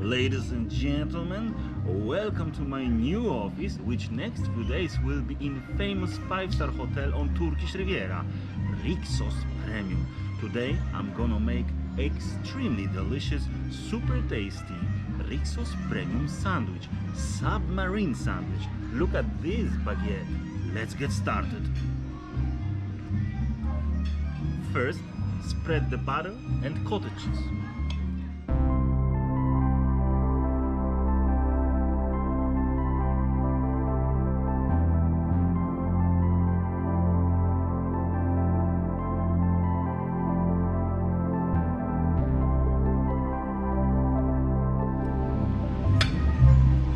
Ladies and gentlemen, welcome to my new office, which next few days will be in famous 5-star hotel on Turkish Riviera, Rixos Premium. Today I'm gonna make extremely delicious, super tasty Rixos Premium sandwich, submarine sandwich. Look at this baguette. Let's get started. First, spread the butter and cottage cheese.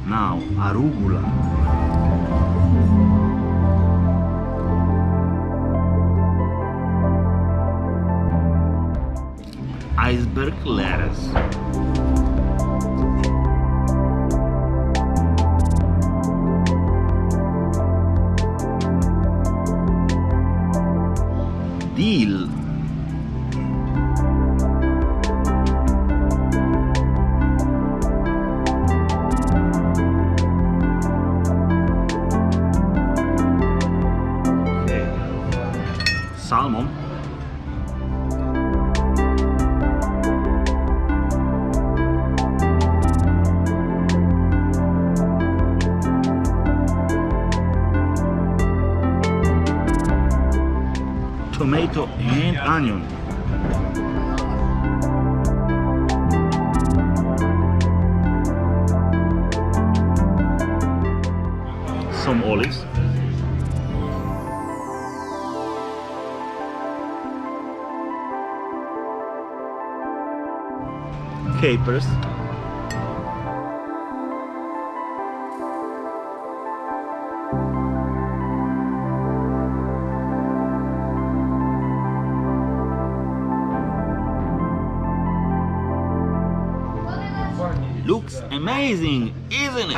Now, arugula. Iceberg lettuce. Dill. Salmon, tomato and onion, some olives, capers, looks amazing, isn't it?